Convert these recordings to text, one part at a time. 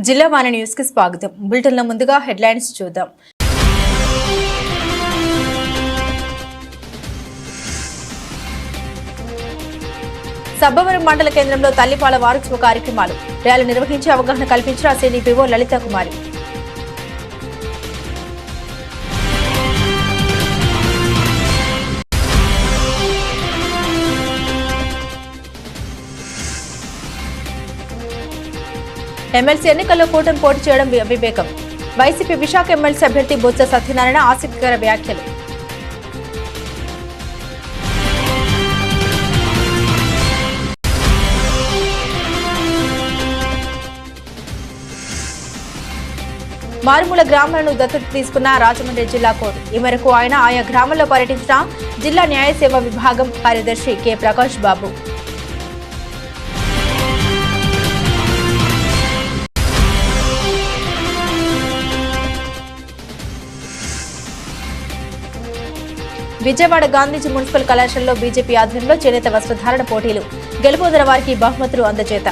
జిల్లా వాణి న్యూస్ కి స్వాగతం. బులెటిన్ల ముందుగా హెడ్లైన్స్ చూద్దాం. సబ్బవరం మండల కేంద్రంలో తల్లిపాల వారోత్సవ కార్యక్రమాలు ర్యాలీ నిర్వహించి అవగాహన కల్పించిన సిడిపిఓ లలితా కుమారి. ఎమ్మెల్సీ ఎన్నికల్లో కూటమి పోటీ చేయడం అవివేకం. వైసీపీ విశాఖ ఎమ్మెల్సీ అభ్యర్థి బొత్స సత్యనారాయణ ఆసక్తికర వ్యాఖ్యలు. మారుమూల గ్రామాలను దత్తత తీసుకున్న రాజమండ్రి జిల్లా కోర్టు. ఈ మేరకు ఆయన ఆయా గ్రామాల్లో పర్యటించిన జిల్లా న్యాయ సేవా విభాగం కార్యదర్శి కె ప్రకాష్ బాబు. విజయవాడ గాంధీజీ మున్సిపల్ కళాశాలలో బీజేపీ ఆధ్వర్యంలో చేనేత వస్త్రధారణ పోటీలు. గెలుపొందిన వారికి బహుమతులు అందజేత.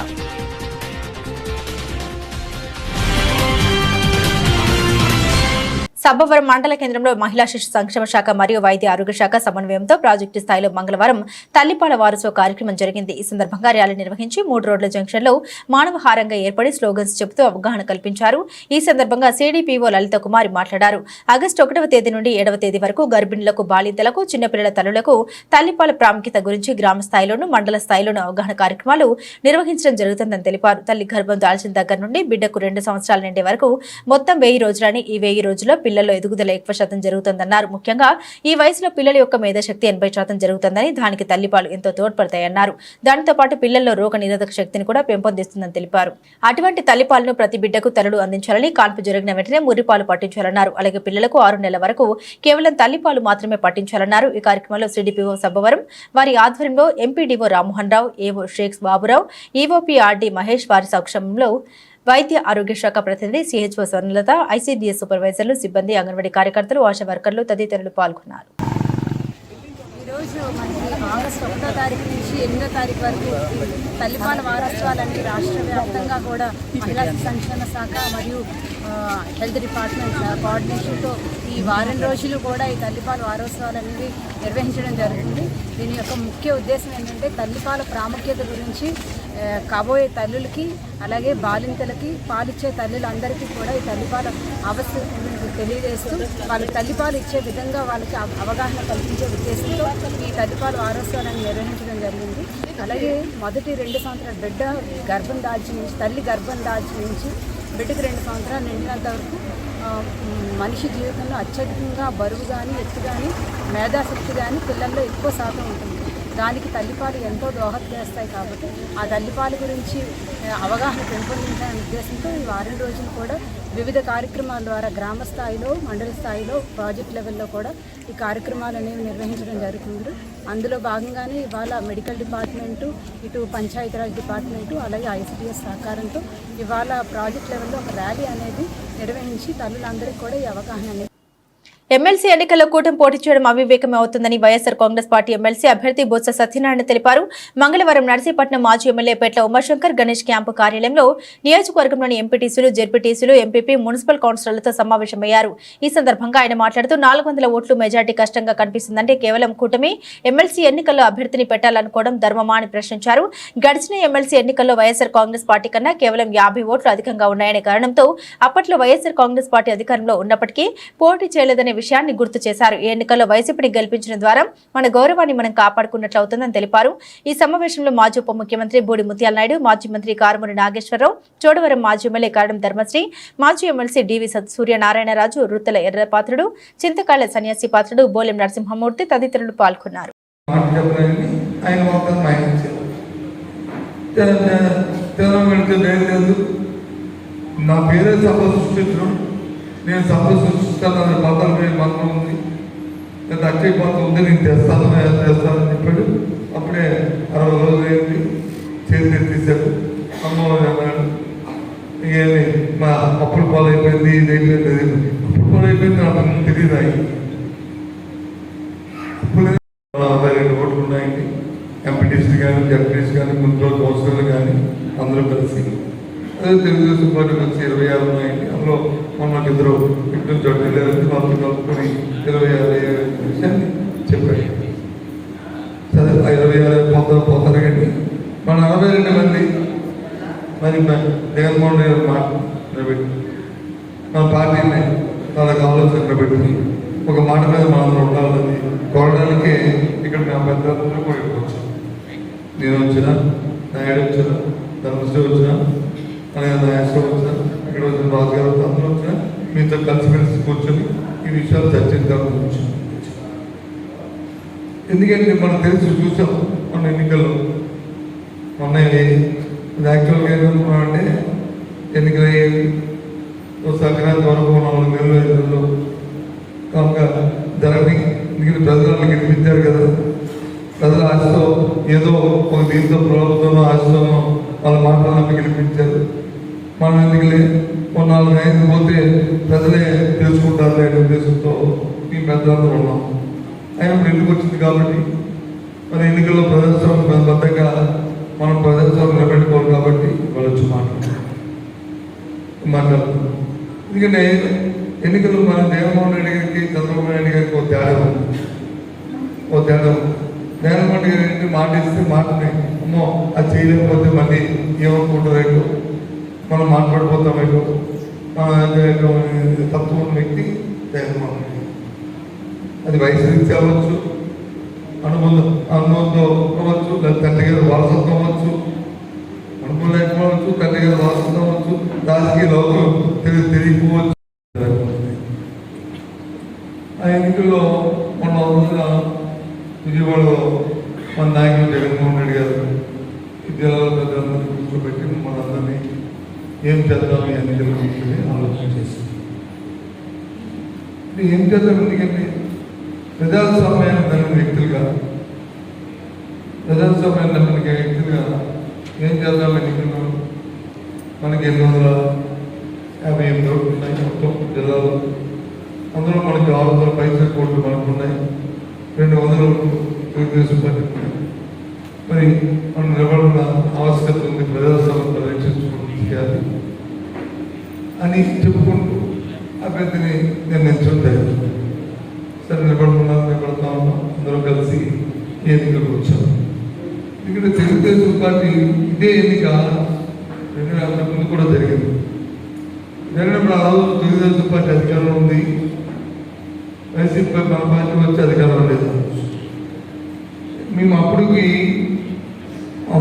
సబ్బవరం మండల కేంద్రంలో మహిళా శిశు సంక్షేమ శాఖ మరియు వైద్య ఆరోగ్య శాఖ సమన్వయంతో ప్రాజెక్టు స్థాయిలో మంగళవారం తల్లిపాల వారోత్సవ కార్యక్రమం జరిగింది. ఈ సందర్భంగా ర్యాలీ నిర్వహించి 3 రోడ్ల జంక్షన్లో మానవహారంగా ఏర్పడి స్లోగన్స్ చెబుతూ అవగాహన కల్పించారు. ఈ సందర్భంగా సిడిపిఓ లలితా కుమారి మాట్లాడారు. ఆగస్టు 1వ తేదీ నుండి 7వ తేదీ వరకు గర్భిణులకు, బాలింతలకు, చిన్నపిల్లల తల్లులకు తల్లిపాల ప్రాముఖ్యత గురించి గ్రామ స్థాయిలోనూ మండల స్థాయిలోనూ అవగాహన కార్యక్రమాలు నిర్వహించడం జరుగుతుందని తెలిపారు. తల్లి గర్భం దాల్చిన దగ్గర నుండి బిడ్డకు 2 సంవత్సరాల నిండే వరకు మొత్తం 1000 రోజులని, ఈ 1000 రోజుల్లో పిల్లల్లో ఎదుగుదల 1% జరుగుతుందన్నారు. ముఖ్యంగా ఈ వయసులో పిల్లల యొక్క మేధశక్తి 80% జరుగుతుందని, దానికి తల్లిపాలు ఎంతో తోడ్పడతాయన్నారు. దానితో పాటు పిల్లల్లో రోగ నిరోధక శక్తిని కూడా పెంపొందిస్తుందని తెలిపారు. అటువంటి తల్లిపాలను ప్రతి బిడ్డకు తల్లులు అందించాలని, కాన్పు జరిగిన వెంటనే ముర్రిపాలు పట్టించాలన్నారు. అలాగే పిల్లలకు 6 నెలల వరకు కేవలం తల్లిపాలు మాత్రమే పట్టించాలన్నారు. ఈ కార్యక్రమంలో సిడిపిఓ సబ్బవరం వారి ఆధ్వర్యంలో ఎంపీడీఓ రామ్మోహన్ రావు, ఏవో షేక్ బాబురావు, ఈవోపీ ఆర్డీ మహేష్ వారి సమక్షంలో వైద్య ఆరోగ్య శాఖ ప్రతినిధి సిహెచ్ఓ స్వర్ణలత, ఐసీడీఎస్ సూపర్వైజర్లు, సిబ్బంది, అంగన్వాడీ కార్యకర్తలు, ఆశా వర్కర్లు తదితరులు పాల్గొన్నారు. ఈరోజు మనకి ఆగస్టు 1వ తారీఖు నుంచి 8వ తారీఖు వరకు తల్లిపాల వారోత్సవాలన్నీ రాష్ట్ర వ్యాప్తంగా కూడా మహిళా సంక్షేమ శాఖ మరియు హెల్త్ డిపార్ట్మెంట్ కోఆర్డినేషన్తో ఈ వారం రోజులు కూడా ఈ తల్లిపాల వారోత్సవాలు అనేవి నిర్వహించడం జరుగుతుంది. దీని యొక్క ముఖ్య ఉద్దేశం ఏంటంటే తల్లిపాల ప్రాముఖ్యత గురించి కాబోయే తల్లులకి, అలాగే బాలింతలకి, పాలిచ్చే తల్లులందరికీ కూడా ఈ తల్లిపాల ఆవశ్యకత గురించి తెలియజేస్తూ వాళ్ళకి తల్లిపాలు ఇచ్చే విధంగా వాళ్ళకి అవగాహన కల్పించే ఉద్దేశంతో ఈ తల్లిపాల వారోత్సవాలను నిర్వహించడం జరిగింది. అలాగే మొదటి 2 సంవత్సరాల బిడ్డ గర్భం దాల్చి నుంచి, తల్లి గర్భం దాల్చి నుంచి బిడ్డకు 2 సంవత్సరాలు నిండినంత వరకు మనిషి జీవితంలో అత్యధికంగా బరువు కానీ, ఎత్తు కానీ, మేధాశక్తి కానీ పిల్లల్లో ఎక్కువ శాతం ఉంటుంది. దానికి తల్లిపాలు ఎంతో దోహదం చేస్తాయి. కాబట్టి ఆ తల్లిపాల గురించి అవగాహన పెంపొందించాలనే ఉద్దేశంతో ఈ వారం రోజులు కూడా వివిధ కార్యక్రమాల ద్వారా గ్రామ స్థాయిలో, మండల స్థాయిలో, ప్రాజెక్ట్ లెవెల్లో కూడా ఈ కార్యక్రమాలు అనేవి నిర్వహించడం జరుగుతుంది. అందులో భాగంగానే ఇవాళ మెడికల్ డిపార్ట్మెంటు, ఇటు పంచాయతీరాజ్ డిపార్ట్మెంటు, అలాగే ఐసీడీఎస్ సహకారంతో ఇవాళ ప్రాజెక్ట్ లెవెల్లో ఒక ర్యాలీ అనేది నిర్వహించి తల్లులందరికీ కూడా ఈ అవగాహన అనేది. ఎమ్మెల్సీ ఎన్నికల్లో కూటమి పోటీ చేయడం అవివేకమే అవుతుందని వైఎస్ఆర్ కాంగ్రెస్ పార్టీ ఎమ్మెల్సీ అభ్యర్థి బొత్స సత్యనారాయణ తెలిపారు. మంగళవారం నర్సీపట్నం మాజీ ఎమ్మెల్యే పేట్ల ఉమాశంకర్ గణేష్ క్యాంపు కార్యాలయంలో నియోజకవర్గంలోని ఎంపీటీసీలు, జెడ్పీటీసీలు, ఎంపీపీ, మున్సిపల్ కౌన్సిలర్లతో సమావేశమయ్యారు. ఈ సందర్భంగా ఆయన మాట్లాడుతూ 400 ఓట్లు మెజార్టీ కష్టంగా కనిపిస్తుందంటే కేవలం కూటమి ఎమ్మెల్సీ ఎన్నికల్లో అభ్యర్థిని పెట్టాలనుకోవడం ధర్మమా అని ప్రశ్నించారు. గడిచిన ఎమ్మెల్సీ ఎన్నికల్లో వైఎస్ఆర్ కాంగ్రెస్ పార్టీ కన్నా కేవలం 50 ఓట్లు అధికంగా ఉన్నాయనే కారణంతో అప్పట్లో వైఎస్ఆర్ కాంగ్రెస్ పార్టీ అధికారంలో ఉన్నప్పటికీ పోటీ చేయలేదనే విషయాన్ని గుర్తు చేశారు. ఈ ఎన్నికల్లో వైసీపీని గెలిపించడం ద్వారా మన గౌరవాన్ని మనం కాపాడుకున్నట్లు అవుతుందని తెలిపారు. ఈ సమావేశంలో మాజీ ఉప ముఖ్యమంత్రి బూడి ముత్యాల నాయుడు, మాజీ మంత్రి కారుమూరి నాగేశ్వరరావు, చోడవరం మాజీ ఎమ్మెల్యే కారణం ధర్మశ్రీ, మాజీ ఎమ్మెల్సీ డివి సూర్యనారాయణరాజు, రుత్తల ఎర్రపాత్రుడు, చింతకాళ్ల సన్యాసి పాత్రుడు, బోలెం నరసింహమూర్తి తదితరులు పాల్గొన్నారు. నేను సంపద సృష్టిస్తాను బాధల మీద మాత్రం ఉంది, నేను అక్షయపాత్ర ఉంది, నేను తెస్తానని చెప్పాడు. అప్పుడే 60 రోజులు అయింది, చేతి తీశాడు. అమ్మవారు అన్నాడు, ఏమి మా అప్పుడు పాలు అయిపోయింది, ఇది అయిపోయింది, అప్పుడు పాలు అయిపోయింది, నాకు తెలియదు. అప్పుడు 42 ఓట్లు ఉన్నాయండి. ఎంపీటీసీ కానీ, జడ్పీటీసీ కానీ, మున్సిపల్ కౌన్సిలర్లు కానీ అందరూ కలిసి అదే తెలుగుదేశం పార్టీకి వచ్చి 26 ఉన్నాయండి. అందులో మనకి ఇద్దరు ఇటు చోటు వెళ్ళారంటే మొత్తం కలుపుకొని 26 విషయాన్ని చెప్పాడు. సరే 26 పోతారు కానీ మన 42 మంది మరి జగన్మోహన్ రెడ్డి మాట నిలబెట్టి మన పార్టీని వాళ్ళకి ఆలోచన నిలబెట్టి ఒక మాట మీద మనం ఉండాలని కోరడానికే ఇక్కడ నా పెద్దలందరూ కూడా ఇక్కడికి వచ్చాను. నేను వచ్చినా, నాయుడు వచ్చినా, ధర్మశ్రీ వచ్చినా, అలాగే నాగేశ్వరం వచ్చినా, ఇక్కడ వచ్చిన రాజుగారు అందరూ వచ్చినా మీతో కలిసిమెలిసి కూర్చొని ఈ విషయాలు చర్చించాలని వచ్చాను. ఎందుకంటే మనం తెలిసి చూసాం మన ఎన్నికల్లో మొన్న యాక్చువల్గా ఏమనుకున్నామంటే ఎన్నికలయ్యేవి సంక్రాంతి వరకు 4 నెలలు 5 నెలలు కనుక జరగని ఎందుకంటే ప్రజలను గెలిపించారు కదా. ప్రజల ఆశతో ఏదో ఒక దీంతో ప్రభుత్వంలో ఆశతోనో వాళ్ళ మాటలను గెలిపించారు. మనం ఎందుకులే 4 నెలలు పోతే ప్రజలే తెలుసుకుంటారు అనే ఉద్దేశంతో ఈ పెద్దలందరూ ఉన్నాం. అయినా ఎందుకు వచ్చింది కాబట్టి మన ఎన్నికల్లో ప్రజాస్వామ్యం బద్దంగా మనం ప్రజాస్వామ్యం నిలబెట్టుకోవాలి కాబట్టి వాళ్ళు వచ్చి మాట్లాడుతున్నాం. ఎందుకంటే ఎన్నికలు మన జగన్మోహన్ రెడ్డి గారికి చంద్రబాబు నాయుడు గారికి ఒక తేడా ఉంది. జగన్మోహన్ రెడ్డి గారికి మాట ఇస్తే మాటని అమ్మో అది చేయలేకపోతే మళ్ళీ ఏమనుకుంటారేటో మనం మాట్లాడిపోతామేటో తత్వం ఉన్న వ్యక్తి జగన్మోహన్ రెడ్డి. అది వయసు రీత్యా అవ్వచ్చు, అనుభవంతో అవ్వచ్చు, లేదా తండ్రి గారి వారసత్వం అవ్వచ్చు, అనుభవం లేకపోవచ్చు, తండ్రి గారి వారసత్వం అవ్వచ్చు, రాజకీయ లోకం తెలియకపోవచ్చు. ఆ ఎన్నికల్లో మొన్న రోజున విజయవాడలో మన నాయకులు జగన్మోహన్ రెడ్డి గారు ఈ జిల్లాలో ప్రజలందరినీ కూర్చోబెట్టి మనందరినీ ఏం చేద్దాం ఈ ఎన్నికల గురించి ఆలోచన చేసి ఏం చేద్దాం. ఎందుకంటే ప్రజాస్వామ్యాన్ని నమ్మిన వ్యక్తులుగా వ్యక్తులుగా ఏం చేద్దాం ఎన్నికల్లో మనకి 858 రోడ్లు ఉన్నాయి మొత్తం జిల్లాలో. అందులో మనకి 600 పైసల కోట్లు మనకు ఉన్నాయి, 200 తెలుగుదేశం పార్టీ ఉన్నాయి. మరి మనం నిలబడిన ఆవశ్యకత ఉంది, ప్రజాస్వామ్యం పరిరక్షించుకోవాలి అని చెప్పుకుంటూ అభ్యర్థిని నిర్ణయించడం జరిగింది. సరే నిలబడుతా ఉన్నాం, అందరం కలిసి ఈ ఎన్నికలకు వచ్చాం. ఎందుకంటే తెలుగుదేశం పార్టీ ఇదే ఎన్నిక 2000 ముందు కూడా జరిగింది. జరిగినప్పుడు ఆ రోజు తెలుగుదేశం పార్టీ అధికారంలో ఉంది, వైసీపీ మన పార్టీ వచ్చి అధికారంలో లేదు. మేము అప్పటికి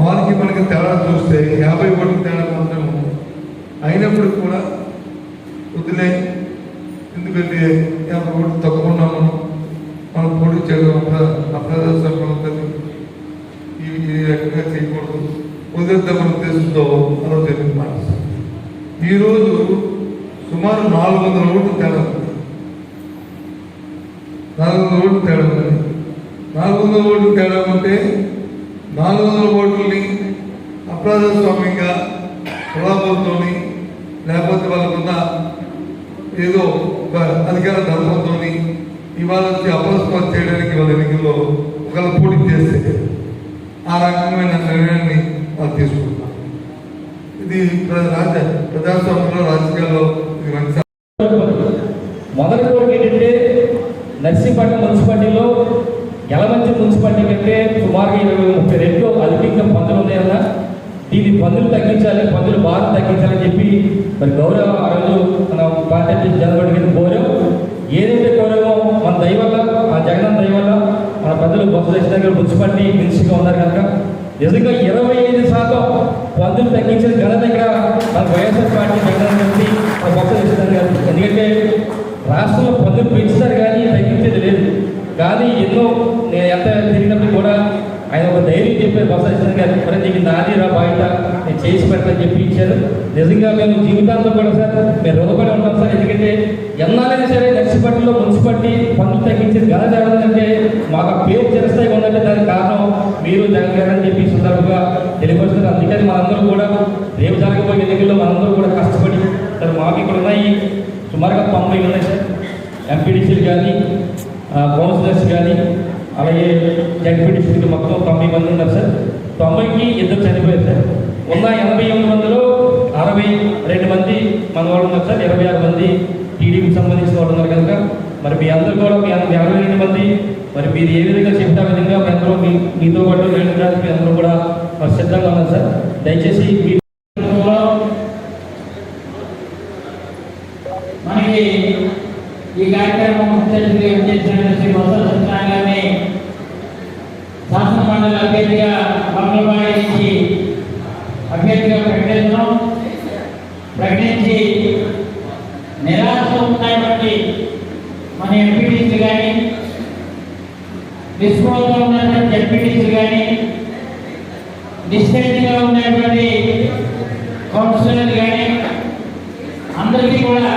వారికి మనకి తేడా చూస్తే 50 ఓట్ల తేడా మాత్రం ఉంది. అయినప్పటికి కూడా వదిలే, ఎందుకంటే 50 ఓట్లు తక్కువ ఉన్నాము, మనం పోటీ చేయడం అప్రజాస్వామ్యం ఉంటుంది, ఈ రకంగా చేయకూడదు, వదిలేద్దామనే ఉద్దేశంతో ఆ రోజు ఎన్నిక మాట్లాడుతాం. ఈరోజు సుమారు 400 ఓట్లు తేడా ఉంది. 400 ఓట్లు తేడా ఉంది. 400 ఓట్లు తేడా ఉంటే 400 ఓట్లని అప్రజాస్వామ్యంగా ప్రలాభంతో లేకపోతే వాళ్ళకున్న ఏదో అధికార ధర్మంతో ఇవాళ వచ్చి అపస్పాలు చేయడానికి వాళ్ళ ఎన్నికల్లో ఒకవేళ పోటీ చేస్తే ఆ రకమైన నిర్ణయాన్ని వాళ్ళు తీసుకుంటారు. ఇది ప్రజాస్వామ్యంలో రాజకీయాల్లో ఇది మంచి. మొదటి కోరిక ఏంటంటే నర్సీపట్నం మున్సిపాలిటీలో యలమంచి మున్సిపాలిటీ కంటే సుమారుగా 20-30 రెట్లు అధికంగా పన్నులు ఉన్నాయన్నా, దీన్ని పన్నులు తగ్గించాలి, పన్నుల భారం తగ్గించాలని చెప్పి మరి గౌరవ ఆ రోజు మన పార్టీ జనవరి కింద కోరాం. ఏదైతే కోరామో మన దయ వల్ల, ఆ జగన్ దయ వల్ల మన పెద్దలు బొత్స సత్యనారాయణ గారు మున్సిపాలిటీ మినిస్టర్గా ఉన్నారు కనుక నిజంగా 25% పన్నులు తగ్గించిన ఘనత ఇక్కడ మన వైఎస్ఆర్ పార్టీ జగన్ గారి మన బొత్స సత్యనారాయణ గారు. ఎందుకంటే రాష్ట్రంలో పన్నులు పెంచుతారు కానీ తగ్గించేది లేదు. కానీ ఎన్నో నేను ఎంత తిరిగినప్పుడు కూడా ఆయన ఒక ధైర్యం చెప్పారు బొత్స సత్యనారాయణ గారు, మరి నీకు నాది రా బయట నేను చేసి పెడతాను చెప్పి ఇచ్చారు. నిజంగా మేము జీవితాంతం కూడా సార్ మేము రుణపడి ఉంటాం సార్. ఎందుకంటే ఎన్నాలైనా సరే నర్సీపట్నంలో మున్సిపాలిటీ పన్నులు తగ్గించిన ఘనత ఎవరంటే మాకు ఆ పేరు చిరస్థాయిగా ఉందంటే దానికి కారణం మీరు జగన్ గారు అని చెప్పి సందర్భంగా తెలియపరుస్తున్నారు. అందుకని మనందరూ కూడా రేపు జరగబోయే ఎన్నికల్లో మనందరూ కూడా కష్టపడి సార్ మాకు ఇక్కడ ఉన్నాయి సుమారుగా 90 ఉన్నాయి సార్. ఎంపీడీసీలు కానీ కౌన్సిలర్స్ కానీ అలాగే జడ్పీటీసీలు మొత్తం 90 మంది ఉన్నారు సార్. 90కి 2 చనిపోయారు సార్. ఉన్న 88 మందిలో 62 మంది మన వాళ్ళు ఉన్నారు సార్. 26 మంది టీడీపీకి సంబంధించిన వాళ్ళు ఉన్నారు కనుక మరి మీ అందరూ కూడా మీ 62 మంది మరి మీరు ఏ విధంగా చెప్తే ఆ విధంగా మీ అందరూ మీతో పాటు వెళ్ళడానికి మీ అందరూ కూడా సిద్ధంగా ఉన్నారు సార్. దయచేసి మనకి ఈ కార్యక్రమం ముఖ్య అతిథిగా చేసిన శ్రీ బొత్స సత్యనారాయణ గారిని శాసన మండలి అభ్యర్థిగా మంగళవాడి నుంచి అభ్యర్థిగా ప్రకటించి నిరాశలో ఉన్నటువంటి మన ఎంపీటీసీ కానీ నిస్పృహలో ఉన్నటువంటి ఎంపీటీసీ కానీ డిస్టెంట్గా ఉన్నటువంటి కౌన్సిలర్ కానీ అందరికీ కూడా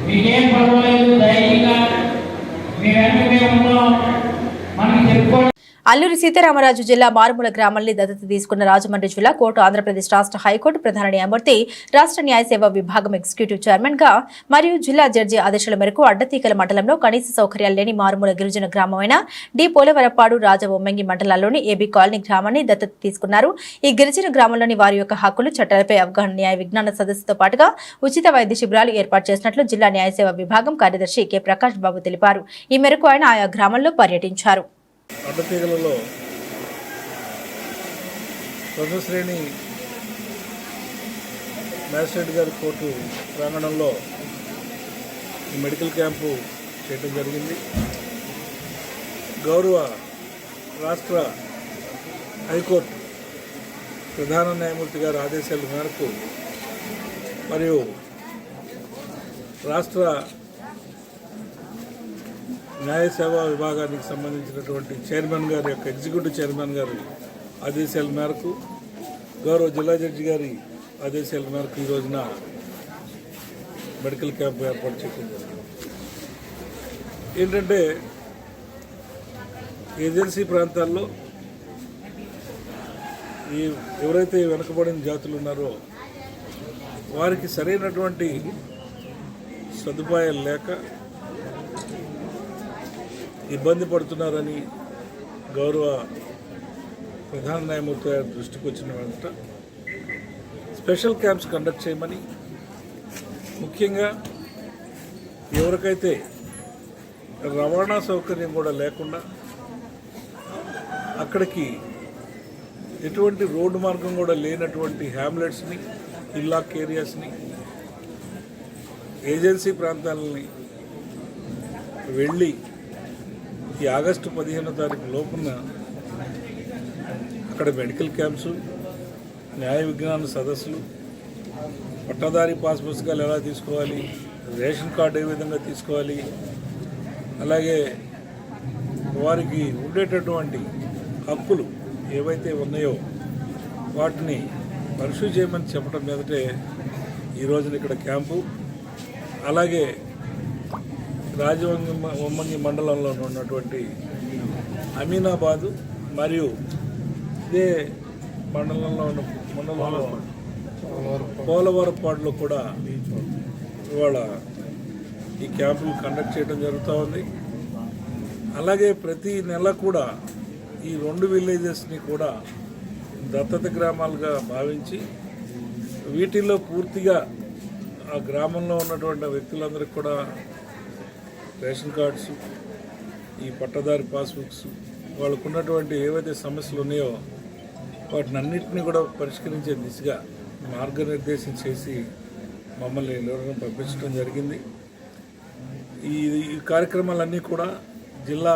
మీకేం పర్వాలేదు, ధైర్యంగా మీ వెనక మేము ఉన్నాం మనకి చెప్పుకోవడం. అల్లూరి సీతారామరాజు జిల్లా మారుమూల గ్రామాన్ని దత్తత తీసుకున్న రాజమండ్రి జిల్లా కోర్టు ఆంధ్రప్రదేశ్ రాష్ట్ర హైకోర్టు ప్రధాన న్యాయమూర్తి రాష్ట్ర న్యాయ సేవా విభాగం ఎగ్జిక్యూటివ్ చైర్మన్ గా మరియు జిల్లా జడ్జి ఆదేశాల మేరకు అడ్డతీకల మండలంలో కనీస సౌకర్యాలు లేని మారుమూల గిరిజన గ్రామమైన డి పోలవరపాడు రాజవొమ్మంగి మండలాల్లోని ఏబీ కాలనీ గ్రామాన్ని దత్తత తీసుకున్నారు. ఈ గిరిజన గ్రామంలోని వారి యొక్క హక్కులు, చట్టాలపై అవగాహన న్యాయ విజ్ఞాన సదస్సుతో పాటుగా ఉచిత వైద్య శిబిరాలు ఏర్పాటు చేసినట్లు జిల్లా న్యాయ సేవా విభాగం కార్యదర్శి కె ప్రకాష్ బాబు తెలిపారు. ఈ మేరకు ఆయన ఆయా గ్రామాల్లో పర్యటించారు. అడ్డతీగలలో ప్రథమ శ్రేణి మ్యాజిస్ట్రేట్ గారి కోర్టు ప్రాంగణంలో ఈ మెడికల్ క్యాంపు చేయడం జరిగింది. గౌరవ రాష్ట్ర హైకోర్టు ప్రధాన న్యాయమూర్తి గారి ఆదేశాల మేరకు మరియు రాష్ట్ర న్యాయ సేవా విభాగానికి సంబంధించినటువంటి చైర్మన్ గారి యొక్క ఎగ్జిక్యూటివ్ చైర్మన్ గారి ఆదేశాల మేరకు గౌరవ జిల్లా జడ్జి గారి ఆదేశాల మేరకు ఈ రోజున మెడికల్ క్యాంప్ ఏర్పాటు చేయడం జరిగింది. ఏంటంటే ఏజెన్సీ ప్రాంతాల్లో ఎవరైతే వెనుకబడిన జాతులు ఉన్నారో వారికి సరైనటువంటి సదుపాయాలు లేక ఇబ్బంది పడుతున్నారని గౌరవ ప్రధాన న్యాయమూర్తి గారి దృష్టికి వచ్చిన వెంట స్పెషల్ క్యాంప్స్ కండక్ట్ చేయమని, ముఖ్యంగా ఎవరికైతే రవాణా సౌకర్యం కూడా లేకుండా అక్కడికి ఎటువంటి రోడ్డు మార్గం కూడా లేనటువంటి హ్యామ్లెట్స్ని, ఇల్లాక్ ఏరియాస్ని, ఏజెన్సీ ప్రాంతాలని వెళ్ళి ఈ ఆగస్టు 15వ తారీఖు లోపున అక్కడ మెడికల్ క్యాంప్స్, న్యాయ విజ్ఞాన సదస్సులు, పట్టాదారీ పాస్ పుస్తకాలు ఎలా తీసుకోవాలి, రేషన్ కార్డు ఏ విధంగా తీసుకోవాలి, అలాగే వారికి ఉండేటటువంటి హక్కులు ఏవైతే ఉన్నాయో వాటిని పరిశూ చేయమని చెప్పడం మీదటే ఈ రోజున ఇక్కడ క్యాంపు. అలాగే రాజవొమ్మంగి మండలంలో ఉన్నటువంటి అమీనాబాదు మరియు ఇదే మండలంలో పోలవరపాడులో కూడా ఇవాళ ఈ క్యాంపులు కండక్ట్ చేయడం జరుగుతూ ఉంది. అలాగే ప్రతి నెల కూడా ఈ 2 విలేజెస్ని కూడా దత్తత గ్రామాలుగా భావించి వీటిల్లో పూర్తిగా ఆ గ్రామంలో ఉన్నటువంటి వ్యక్తులందరికీ కూడా రేషన్ కార్డ్స్, ఈ పట్టదారి పాస్బుక్స్, వాళ్ళకు ఉన్నటువంటి ఏవైతే సమస్యలు ఉన్నాయో వాటిని అన్నింటినీ కూడా పరిష్కరించే దిశగా మార్గనిర్దేశం చేసి మమ్మల్ని నిర్వహణ పంపించడం జరిగింది. ఈ కార్యక్రమాలన్నీ కూడా జిల్లా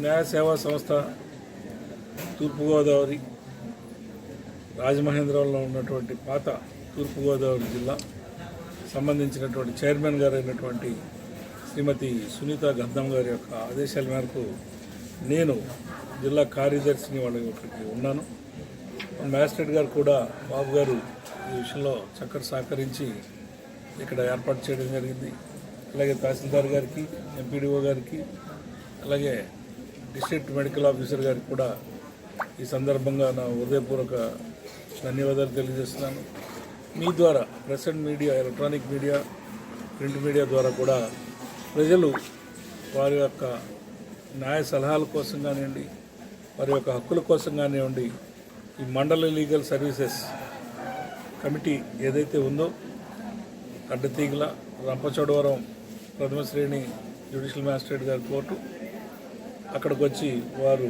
న్యాయ సేవా సంస్థ తూర్పుగోదావరి రాజమహేంద్రంలో ఉన్నటువంటి పాత తూర్పుగోదావరి జిల్లా సంబంధించినటువంటి చైర్మన్ గారు అయినటువంటి శ్రీమతి సునీత గద్దం గారి యొక్క ఆదేశాల మేరకు నేను జిల్లా కార్యదర్శిని వాళ్ళ ఇక్కడికి ఉన్నాను. మ్యాజిస్ట్రేట్ గారు కూడా బాబు గారు ఈ విషయంలో చక్కగా సహకరించి ఇక్కడ ఏర్పాటు చేయడం జరిగింది. అలాగే తహసీల్దార్ గారికి, ఎంపీడీఓ గారికి, అలాగే డిస్ట్రిక్ట్ మెడికల్ ఆఫీసర్ గారికి కూడా ఈ సందర్భంగా నా హృదయపూర్వక ధన్యవాదాలు తెలియజేస్తున్నాను. మీ ద్వారా press and media, electronic media, print media ద్వారా కూడా ప్రజలు వారి యొక్క న్యాయ సలహాల కోసం కానివ్వండి, వారి యొక్క హక్కుల కోసం కానివ్వండి, ఈ మండల లీగల్ సర్వీసెస్ కమిటీ ఏదైతే ఉందో అడ్డతీగల రంపచోడవరం ప్రథమ శ్రేణి జ్యుడిషియల్ మ్యాజిస్ట్రేట్ గారి కోర్టు అక్కడికి వచ్చి వారు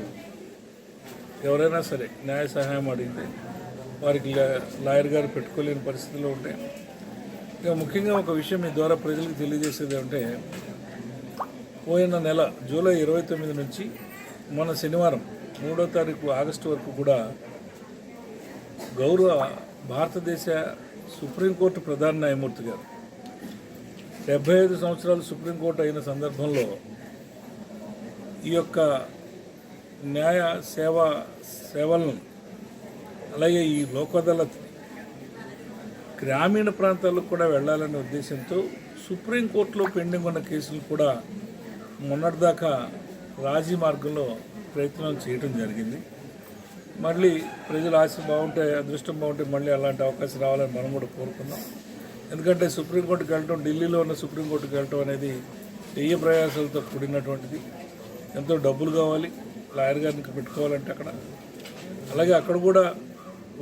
ఎవరైనా సరే న్యాయ సహాయం అడిగితే వారికి లాయర్ గారు పెట్టుకోలేని పరిస్థితిలో ఉంటే ఇక ముఖ్యంగా ఒక విషయం మీ ద్వారా ప్రజలకు తెలియజేసేది అంటే పోయిన నెల జూలై 29 నుంచి మొన్న శనివారం 3వ తారీఖు ఆగస్టు వరకు కూడా గౌరవ భారతదేశ సుప్రీంకోర్టు ప్రధాన న్యాయమూర్తి గారు 75 సంవత్సరాలు సుప్రీంకోర్టు అయిన సందర్భంలో ఈ యొక్క న్యాయ సేవలను అలాగే ఈ లోక్ అదాలత్ గ్రామీణ ప్రాంతాలకు కూడా వెళ్ళాలనే ఉద్దేశంతో సుప్రీంకోర్టులో పెండింగ్ ఉన్న కేసులు కూడా మొన్నటిదాకా రాజీ మార్గంలో ప్రయత్నం చేయడం జరిగింది. మళ్ళీ ప్రజల ఆశ బాగుంటే అదృష్టం బాగుంటే మళ్ళీ అలాంటి అవకాశం రావాలని మనం కూడా కోరుకున్నాం. ఎందుకంటే సుప్రీంకోర్టుకి వెళ్ళటం, ఢిల్లీలో ఉన్న సుప్రీంకోర్టుకి వెళ్ళటం అనేది వెయ్యి ప్రయాసాలతో కూడినటువంటిది. ఎంతో డబ్బులు కావాలి లాయర్ గారిని పెట్టుకోవాలంటే అక్కడ. అలాగే అక్కడ కూడా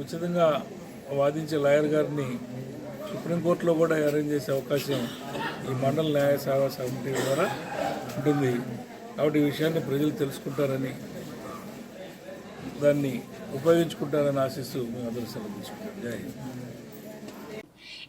ఉచితంగా వాదించే లాయర్ గారిని సుప్రీంకోర్టులో కూడా అరేంజ్ చేసే అవకాశం ఈ మండల న్యాయ సేవా సమితి ద్వారా ఉంటుంది. కాబట్టి ఈ విషయాన్ని ప్రజలు తెలుసుకుంటారని, దాన్ని ఉపయోగించుకుంటారని ఆశిస్తూ మేము అందరూ సెలవు తీసుకుంటాం. జై హింద్.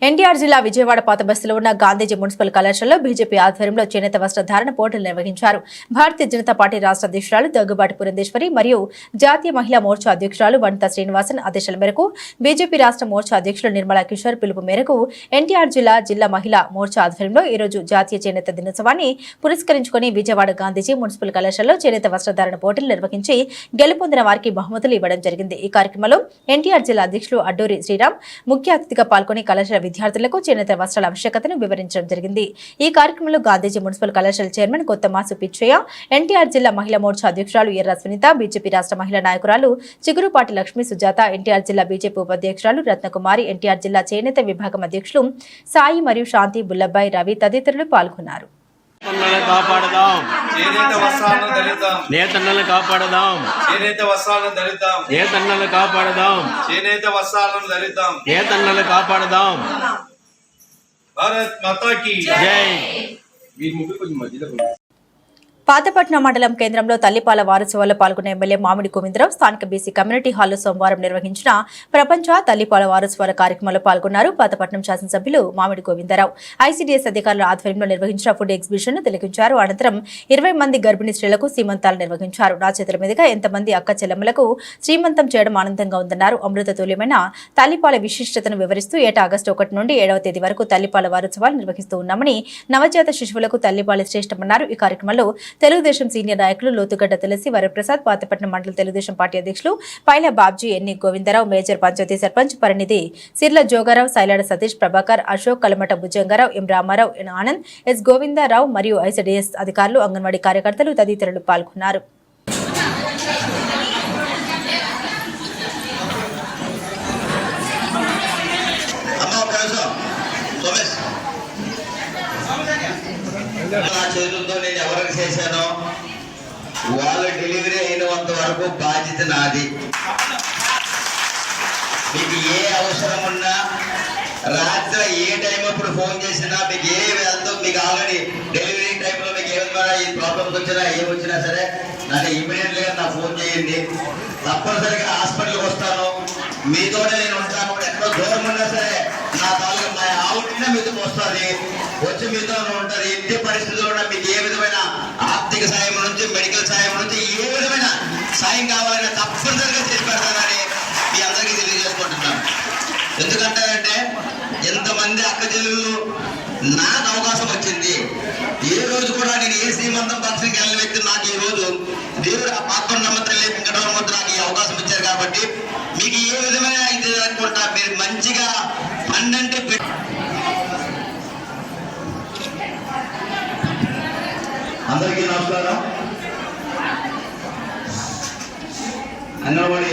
ఎన్టీఆర్ జిల్లా విజయవాడ పాత బస్తీలో ఉన్న గాంధీజీ మున్సిపల్ కళాశాలలో బీజేపీ ఆధ్వర్యంలో చేనేత వస్త్రధారణ పోటీలు నిర్వహించారు. భారతీయ జనతా పార్టీ రాష్ట్ర అధ్యక్షురాలు దగ్గుబాటి పురంధేశ్వరి మరియు జాతీయ మహిళా మోర్చా అధ్యక్షురాలు వనితా శ్రీనివాసన్ ఆదేశాల మేరకు బీజేపీ రాష్ట్ర మోర్చా అధ్యక్షులు నిర్మలా కిషోర్ పిలుపు మేరకు ఎన్టీఆర్ జిల్లా మహిళా మోర్చా ఆధ్వర్యంలో ఈ రోజు జాతీయ చేనేత దినోత్సవాన్ని పురస్కరించుకుని విజయవాడ గాంధీజీ మున్సిపల్ కళాశాలలో చేనేత వస్త్రధారణ పోటీలు నిర్వహించి గెలుపొందిన వారికి బహుమతులు ఇవ్వడం జరిగింది. ఈ కార్యక్రమంలో ఎన్టీఆర్ జిల్లా అధ్యక్షులు అడ్డూరి శ్రీరామ్ ముఖ్య అతిథిగా పాల్గొని కళాశాల విద్యార్థులకు చేనేత వస్త్రాల ఆవశ్యకతను వివరించడం జరిగింది. ఈ కార్యక్రమంలో గాంధీజీ మున్సిపల్ కళాశాల చైర్మన్ కొత్తమాసు పిచ్చయ్య, ఎన్టీఆర్ జిల్లా మహిళా మోర్చా అధ్యక్షురాలు ఎర్ర సునీత, బీజేపీ రాష్ట్ర మహిళా నాయకురాలు చిగురుపాటి లక్ష్మీ సుజాత, ఎన్టీఆర్ జిల్లా బీజేపీ ఉపాధ్యక్షురాలు రత్నకుమారి, ఎన్టీఆర్ జిల్లా చేనేత విభాగం అధ్యక్షులు సాయి మరియు శాంతి, బుల్లబ్బాయి, రవి తదితరులు పాల్గొన్నారు. కాపాడదాం చేనేత వస్త్రాలను ధరిద్దాం, నేతన్నలను కాపాడదాం చేనేత వస్త్రాలను ధరిద్దాం, నేతన్నలను కాపాడదాం చేనేత వస్త్రాలను ధరిద్దాం, నేతన్నలను కాపాడదాం. భారత్ మాతా కీ జై. వీరి ముగ్గురు కొంచెం మధ్యలో. పాతపట్నం మండలం కేంద్రంలో తల్లిపాల వారోత్సవాల్లో పాల్గొన్న ఎమ్మెల్యే మామిడి గోవిందరావు స్థానిక బీసీ కమ్యూనిటీ హాల్లో సోమవారం నిర్వహించిన ప్రపంచ తల్లిపాల వారోత్సవాల కార్యక్రమంలో పాల్గొన్నారు. పాతపట్నం శాసనసభ్యులు మామిడి గోవిందరావు ఐసీడీఎస్ అధికారుల ఆధ్వర్యంలో నిర్వహించిన ఫుడ్ ఎగ్జిబిషన్ ను తిలకించారు. అనంతరం 20 మంది గర్భిణీ స్త్రీలకు సీమంతాలు నిర్వహించారు. నా చేతుల మీదుగా ఎంతమంది అక్క చెల్లెమ్మలకు శ్రీమంతం చేయడం ఆనందంగా ఉందన్నారు. అమృత తుల్యమైన తల్లిపాల విశిష్టతను వివరిస్తూ ఏటా ఆగస్టు 1 నుండి 7వ తేదీ వరకు తల్లిపాల వారోత్సవాలు నిర్వహిస్తూ ఉన్నామని, నవజాత శిశువులకు తల్లిపాలే శ్రేష్టమన్నారు. ఈ కార్యక్రమంలో తెలుగుదేశం సీనియర్ నాయకులు లోతుగడ్డ తులసి, వరప్రసాద్, పాతపట్నం మండల తెలుగుదేశం పార్టీ అధ్యక్షులు పైల బాబ్జీ, ఎన్ని గోవిందరావు, మేజర్ పంచాయతీ సర్పంచ్ పరినిధి, సిర్ల జోగారావు, సైలాడ సతీష్, ప్రభాకర్, అశోక్, కలమట బుజ్జంగారావు, ఎం రామారావు, ఎన్ ఆనంద్, ఎస్ గోవిందరావు మరియు ఐసీడీఎస్ అధికారులు, అంగన్వాడీ కార్యకర్తలు తదితరులు పాల్గొన్నారు. చేతులతో నేను ఎవరికి చేశానో వాళ్ళ డెలివరీ అయినంత వరకు బాధ్యత నాది. మీకు ఏ అవసరం ఉన్నా రాత్రి ఏ టైం అప్పుడు ఫోన్ చేసినా, మీకు ఏ వెళ్తాం, మీకు ఆల్రెడీ డెలివరీ టైంలో మీకు ఏమైనా ఈ ప్రాబ్లమ్స్ వచ్చినా ఏమొచ్చినా సరే నాకు ఇమీడియట్లీగా నాకు ఫోన్ చేయండి. తప్పనిసరిగా హాస్పిటల్కి వస్తాను, మీతోనే నేను ఉంటాను. ఎక్కడో దూరం ఉన్నా సరే నా తాలూకా మా ఆవిడైనా మీతో వస్తుంది, వచ్చి మీతో ఉంటుంది. ఇంటి పరిస్థితుల్లో కూడా మీకు ఏ విధమైన ఆర్థిక సాయం నుంచి, మెడికల్ సాయం నుంచి ఏ విధమైన సాయం కావాలన్నా తప్పనిసరిగా చేసి పెడతానని మీ అందరికీ తెలియజేసుకుంటున్నాను. ఎందుకంటే ఎంతమంది అక్క చెల్లెళ్ళు నాకు అవకాశం వచ్చింది. ఏ రోజు కూడా నేను ఏ శ్రీమంతం ఫంక్షన్కి వెళ్ళిన వ్యక్తి నాకు ఈ రోజు దేవుడు ఆ పాత్ర నమ్మతల్లి వెంకటరమణ నాకు ఈ అవకాశం ఇచ్చారు. కాబట్టి మీకు ఏ విధమైన ఇది అనుకుంటా మీరు మంచిగా పండంటే అందరికీ నమస్కారం. అంగన్వాడీ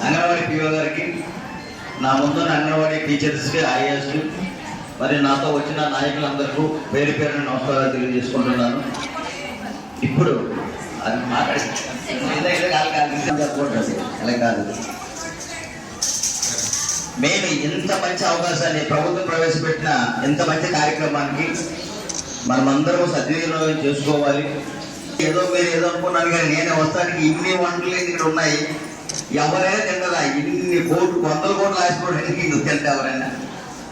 అంగన్వాడీ పిఓ గారికి, నా ముందున్న అంగన్వాడీ టీచర్స్కి, ఐఏఎస్ మరి నాతో వచ్చిన నాయకులందరికీ పేరు పేరున నమస్కారాలు తెలియజేసుకుంటున్నాను. ఇప్పుడు అది మాట్లాడి అలా కాదు. మేము ఇంత మంచి అవకాశాన్ని ప్రభుత్వం ప్రవేశపెట్టిన ఇంత మంచి కార్యక్రమానికి మనమందరం సద్వినియోగం చేసుకోవాలి. ఏదో మీరు ఏదో అనుకున్నాను కానీ నేనే వస్తానికి ఇన్ని వంటలు ఇక్కడ ఉన్నాయి, ఎవరైనా తిన్నదా? ఇన్ని కోట్లు 100 కోట్లు ఆశపడడానికి నువ్వు తింటే ఎవరైనా?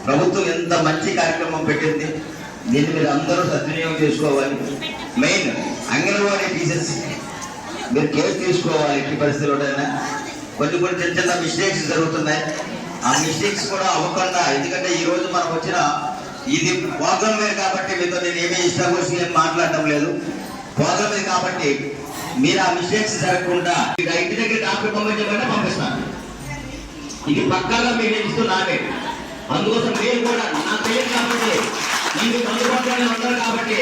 ప్రభుత్వం ఎంత మంచి కార్యక్రమం పెట్టింది, దీన్ని మీరు అందరూ సద్వినియోగం చేసుకోవాలి. మెయిన్ అంగన్వాడీ టీచర్స్ మీరు కేర్ తీసుకోవాలి. ఎట్టి పరిస్థితుల్లోనైనా కొన్ని చిన్న చిన్న మిస్టేక్స్ జరుగుతున్నాయి, ఆ మిస్టేక్స్ కూడా అవ్వకుండా, ఎందుకంటే ఈ రోజు మనం వచ్చిన ఇది ప్రోగ్రామ్ మీద కాబట్టి మీతో నేను ఏమీ ఇష్టం వచ్చి నేను మాట్లాడటం లేదు. ప్రోగ్రామ్ మీద కాబట్టి మీరు ఆ మిస్టేక్స్ జరగకుండా ఇంటి దగ్గర డాక్టర్ పంపించబడినా పంపిస్తాను. ఇది పక్కాగా మీరు ఇస్తున్నాను. అందుకోసం మీరు కూడా నాకు తెలియదు కాబట్టి మీకు అందుబాటులోనే ఉన్నారు కాబట్టి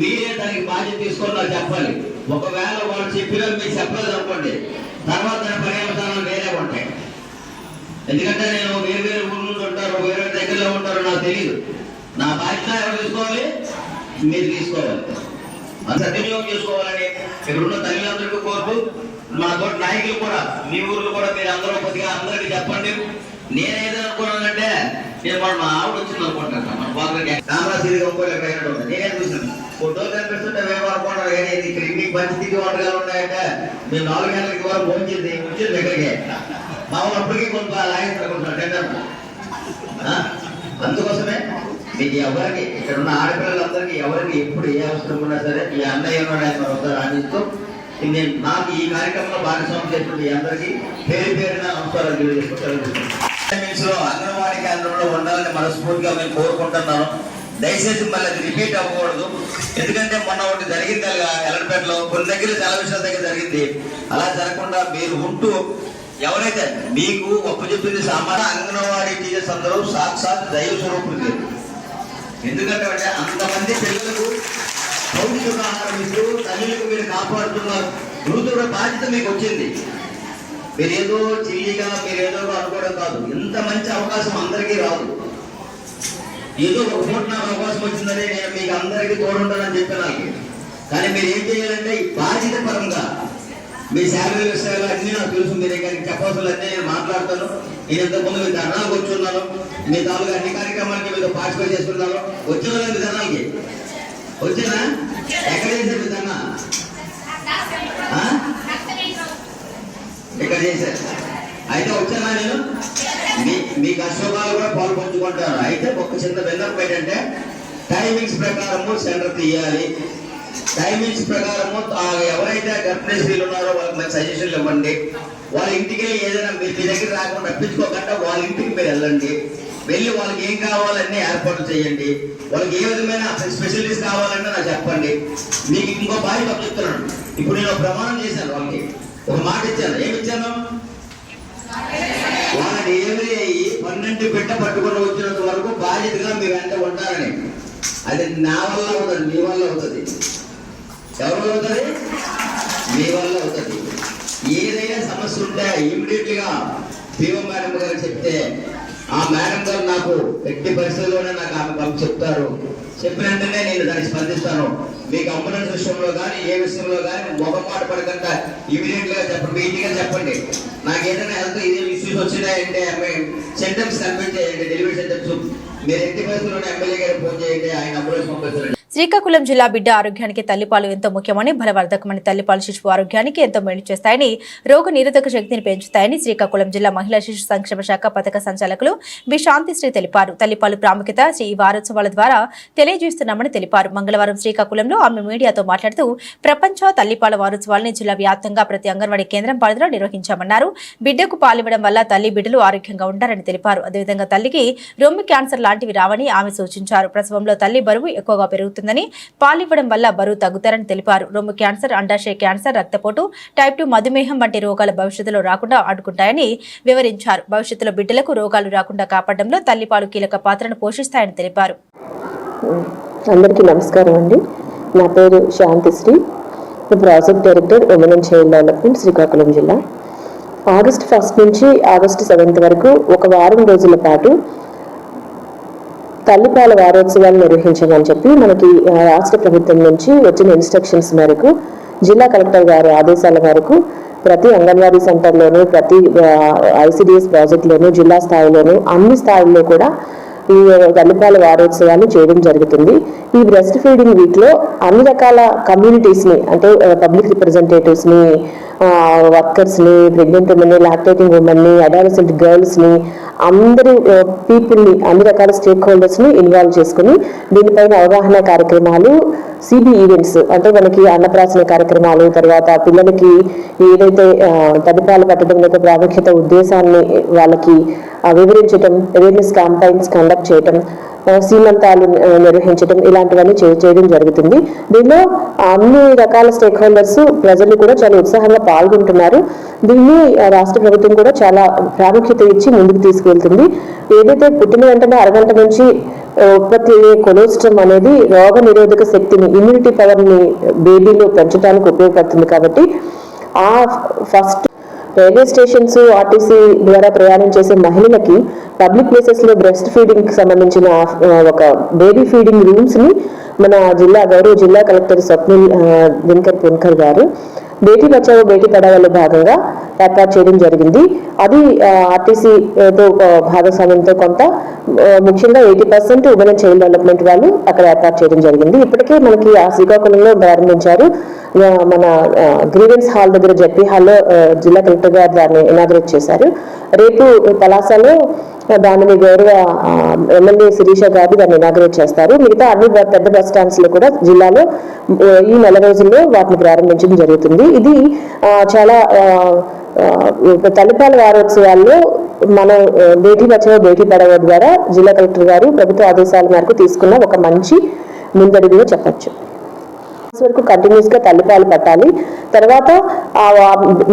మీరే దానికి బాధ్యత తీసుకొని నాకు చెప్పాలి. ఒకవేళ వాళ్ళు చెప్పినా మీరు చెప్పలేదు అనుకోండి, తర్వాత పర్యవసానాలు వేరే ఉంటాయి. ఎందుకంటే నేను వేరు ఊరు నుండి ఉంటారు, వేరే దగ్గరలో ఉంటారో నాకు తెలియదు. నా బాధ్యత ఎవరు తీసుకోవాలి? మీరు తీసుకోవాలి. అది సద్వినియోగం చేసుకోవాలని ఇక్కడ ఉన్న తల్లిదండ్రులకు కోరుతూ, మా తోటి నాయకులు కూడా మీ ఊర్లో కూడా మీరు అందరూ కొద్దిగా అందరికీ చెప్పండి. నేనేదో అనుకున్నానంటే నేను మా ఆవిడ వచ్చింది అనుకుంటాను, మన బాగా కామరాశీగా ఇంకోలేకపోయినట్టు ఉంది. నేనే చూసాను ఫోటోలు కనిపిస్తుంటే మేము అనుకుంటారు కానీ ఇక్కడ ఇన్ని పరిస్థితికి వంటకాలు ఉన్నాయంటే మేము 4 గంటలకి వరకు భోంచింది వచ్చింది దగ్గరికి మామూలు అప్పటికీ కొంత లాగేస్తారు టెండర్. అందుకోసమే మీకు ఎవరికి ఇక్కడ ఉన్న ఆడపిల్లలందరికీ ఎవరికి ఎప్పుడు ఏ అవసరం ఉన్నా సరే ఈ అన్నయ్య రాణిస్తూ నేను నాకు ఈ కార్యక్రమంలో భాగస్వామ్యం చేసిన మీ అందరికీ పేరు పేరున నమస్కారాలు తెలియజేసుకుంటాను. అంగన్వాడీ కేంద్రంలో ఉండాలని మనస్ఫూర్తిగా మేము కోరుకుంటున్నాను. దయచేసి మళ్ళీ అది రిపీట్ అవ్వకూడదు. ఎందుకంటే మొన్న ఒకటి జరిగింది అలాగా ఎల్లడిపేటలో, కొన్ని దగ్గర చాలా విషయాల దగ్గర జరిగింది. అలా జరగకుండా మీరు ఉంటూ ఎవరైతే మీకు గొప్ప చెప్పింది సామాన్య అంగన్వాడీ టీచర్స్ అందరూ సాక్షాత్ దైవ స్వరూపులు. ఎందుకంటే అంతమంది పిల్లలకు పౌష్టికాహారం ఇస్తూ తల్లులకు మీరు కాపాడుతున్నారు. గురుతుల బాధ్యత మీకు వచ్చింది. మీరేదో చిల్లిగా మీరేదో అనుకోవడం కాదు. ఇంత మంచి అవకాశం అందరికీ రాదు. ఏదో ఒక పూట నాకు అవకాశం వచ్చిందని నేను మీకు అందరికీ తోడుంటానని చెప్పినాను. కానీ మీరు ఏం చేయాలంటే ఈ బాధ్యత పరంగా మీ శాలరీ విషయాలు అన్నీ నాకు తెలుసు. మీరు కానీ చెప్పాల్సిన అన్నీ నేను మాట్లాడతాను. నేను ఇంతకుముందు మీ ధర్నాలకు వచ్చున్నాను, మీ తాలూకా అన్ని కార్యక్రమాలకి మీతో పార్టిసిపేట్ చేస్తున్నాను. వచ్చిన మీ ధర్నాలకి వచ్చినా ఎక్కడ చేశారు మీ ధర్నా? ఇక్కడ చేశారు. అయితే వచ్చానా నేను మీకు అశోకాలు కూడా పాలు పంచుకుంటాను. అయితే ఒక చిన్న విన్నపం ఏంటంటే టైమింగ్స్ ప్రకారము సెంటర్ తీయాలి. టైమింగ్స్ ప్రకారము ఎవరైతే గర్భిణీ స్త్రీలు ఉన్నారో వాళ్ళకి మంచి సజెషన్లు ఇవ్వండి. వాళ్ళ ఇంటికి వెళ్ళి ఏదైనా మీ దగ్గర రాకుండా రప్పించుకోకుండా వాళ్ళ ఇంటికి మీరు వెళ్ళండి. వెళ్ళి వాళ్ళకి ఏం కావాలన్నీ ఏర్పాటు చేయండి. వాళ్ళకి ఏ విధమైన స్పెషలిస్ట్ కావాలంటే నాకు చెప్పండి. మీకు ఇంకో బాధ్యత చెప్తున్నాను. ఇప్పుడు నేను ప్రమాణం చేశాను, వాళ్ళకి ఒక మాట ఇచ్చాను. ఏమిచ్చాను? వాళ్ళని ఏమి అయ్యి 12 బిడ్డ పట్టుకుని వచ్చినంత వరకు బాధ్యతగా మీ వెంట ఉంటారని. అది నా వల్ల అవుతుంది, మీ వల్ల అవుతుంది. ఎవరి వల్ల అవుతుంది? మీ వల్ల అవుతుంది. ఏదైనా సమస్య ఉంటే ఇమీడియట్గా పీఓ మేడం గారు చెప్తే ఆ మేడం గారు నాకు ఎట్టి పరిస్థితుల్లోనే నాకు ఆమె చెప్తారు. చెప్పిన వెంటనే నేను దాన్ని స్పందిస్తాను. మీకు అంబులెన్స్ విషయంలో కానీ ఏ విషయంలో కానీ మొగమాట పడకుండా ఇమీడియట్ గా చెప్పండి. మీ ఇంటిగా చెప్పండి, నాకు ఏదైనా హెల్త్ ఇష్యూస్ వచ్చినాయంటే సెంటర్స్ కనిపించేయండి, డెలివరీ సెంటర్స్. మీరు ఎట్టి పరిస్థితుల్లోనే ఎమ్మెల్యే గారు ఫోన్ చేయండి, ఆయన అంబులెన్స్ పంపిస్తారు. శ్రీకాకుళం జిల్లా బిడ్డ ఆరోగ్యానికి తల్లిపాలు ఎంతో ముఖ్యమని, బలవర్ధకమని, తల్లిపాలు శిశువు ఆరోగ్యానికి ఎంతో మేలు చేస్తాయని, రోగ నిరోధక శక్తిని పెంచుతాయని శ్రీకాకుళం జిల్లా మహిళా శిశు సంక్షేమ శాఖ పథక సంచాలకులు బి శాంతిశ్రీ తెలిపారు. తల్లిపాలు ప్రాముఖ్యత ఈ వారోత్సవాల ద్వారా తెలియజేస్తున్నామని తెలిపారు. మంగళవారం శ్రీకాకుళంలో ఆమె మీడియాతో మాట్లాడుతూ ప్రపంచ తల్లిపాల వారోత్సవాలను జిల్లా వ్యాప్తంగా ప్రతి అంగన్వాడీ కేంద్రం పరిధిలో నిర్వహించామన్నారు. బిడ్డకు పాలివ్వడం వల్ల తల్లి బిడ్డలు ఆరోగ్యంగా ఉంటారని తెలిపారు. అదేవిధంగా తల్లికి రొమ్ము క్యాన్సర్ లాంటివి రావని ఆమె సూచించారు. ప్రసవంలో తల్లి బరువు ఎక్కువగా పెరుగుతుందని, పాలివ్వడం వల్ల బరువు తగ్గుతారని తెలిపారు. రొమ్ము క్యాన్సర్, అండాశయ క్యాన్సర్, రక్తపోటు, టైప్ 2 మధుమేహం వంటి రోగాలు భవిష్యత్తులో రాకుండా అడ్డుకుంటాయని వివరించారు. భవిష్యత్తులో బిడ్డలకు రోగాలు రాకుండా కాపాడడంలో తల్లిపాలు కీలక పాత్రను పోషిస్తాయని తెలిపారు. అందరికీ నమస్కారం అండి. నా పేరు Shantisri, project director women and child development, Srikakulam జిల్లా. ఆగస్టు 1 నుంచి ఆగస్టు 7 వరకు ఒక వారం రోజుల పాటు తల్లిపాల వారోత్సవాలు నిర్వహించమని చెప్పి మనకి రాష్ట్ర ప్రభుత్వం నుంచి వచ్చిన ఇన్స్ట్రక్షన్స్ మేరకు జిల్లా కలెక్టర్ గారి ఆదేశాల మేరకు ప్రతి అంగన్వాడీ సెంటర్లోనూ, ప్రతి ఐసిడిఎస్ ప్రాజెక్టులోనూ, జిల్లా స్థాయిలోనూ అన్ని స్థాయిల్లో కూడా ఈ తల్లిపాల వారోత్సవాలు చేయడం జరుగుతుంది. ఈ బ్రెస్ట్ ఫీడింగ్ వీక్లో అన్ని రకాల కమ్యూనిటీస్ని, అంటే పబ్లిక్ రిప్రజెంటేటివ్స్ని, వర్కర్స్ని, ప్రెగ్నెంట్ ఉమెన్ని, లాక్టేటింగ్ ఉమెన్ని, అడాలసెంట్ గర్ల్స్ని, అందరి పీపుల్ని, అన్ని రకాల స్టేక్ హోల్డర్స్ని ఇన్వాల్వ్ చేసుకుని దీనిపైన అవగాహన కార్యక్రమాలు, సిబి ఈవెంట్స్ అంటే మనకి అన్నప్రాసన కార్యక్రమాలు, తర్వాత పిల్లలకి ఏదైతే తల్లిపాలు పట్టడం యొక్క ప్రాముఖ్యత ఉద్దేశాన్ని వాళ్ళకి వివరించడం, అవేర్నెస్ క్యాంపైన్స్ కండక్ట్ చేయటం, సీమంతాలు నిర్వహించడం, ఇలాంటివన్నీ చేయడం జరుగుతుంది. దీనిలో అన్ని రకాల స్టేక్ హోల్డర్స్, ప్రజలు కూడా చాలా ఉత్సాహంగా పాల్గొంటున్నారు. దీన్ని రాష్ట్ర ప్రభుత్వం కూడా చాలా ప్రాముఖ్యత ఇచ్చి ముందుకు తీసుకువెళ్తుంది. ఏదైతే పుట్టిన వెంటనే అరగంట నుంచి ఉత్పత్తి అయ్యే కొలెస్ట్రాల్ అనేది రోగ నిరోధక శక్తిని, ఇమ్యూనిటీ పవర్ని బేబీలో పెంచడానికి ఉపయోగపడుతుంది. కాబట్టి ఆ ఫస్ట్ రైల్వే స్టేషన్స్, ఆర్టీసీ ద్వారా ప్రయాణం చేసే మహిళలకి పబ్లిక్ ప్లేసెస్లో బ్రెస్ట్ ఫీడింగ్కి సంబంధించిన ఒక బేబీ ఫీడింగ్ రూమ్స్ని మన గౌరవ జిల్లా కలెక్టర్ స్వప్నిల్ దినకర్ పున్కర్ గారు బేటీ బచావో బేటీ పడావోలో భాగంగా ఏర్పాటు చేయడం జరిగింది. అది ఆర్టీసీతో భాగస్వామ్యంతో కొంత, ముఖ్యంగా 80% ఉమెన్ అండ్ చైల్డ్ డెవలప్మెంట్ వాళ్ళు అక్కడ ఏర్పాటు చేయడం జరిగింది. ఇప్పటికే మనకి ఆ శ్రీకాకుళంలో ప్రారంభించారు. మన గ్రీవెన్స్ హాల్ దగ్గర జెడ్పీ హాల్లో జిల్లా కలెక్టర్ గారు దాన్ని ఇనాగ్రేట్ చేశారు. రేపు పలాసలో దానిని గౌరవ ఎమ్మెల్యే శిరీష గారు దాన్ని ఇనాగ్రేట్ చేస్తారు. మిగతా అన్ని పెద్ద బస్ స్టాండ్స్ లో కూడా జిల్లాలో ఈ నెల రోజుల్లో వాటిని ప్రారంభించడం జరుగుతుంది. ఇది చాలా తల్లిపాల వారోత్సవాల్లో మన బేటీ బచావో బేటీ పడావో ద్వారా జిల్లా కలెక్టర్ గారు ప్రభుత్వ ఆదేశాల మేరకు తీసుకున్న ఒక మంచి ముందడుగుగా చెప్పచ్చు. వరకు కంటిన్యూస్ గా తల్లిపాలు పట్టాలి. తర్వాత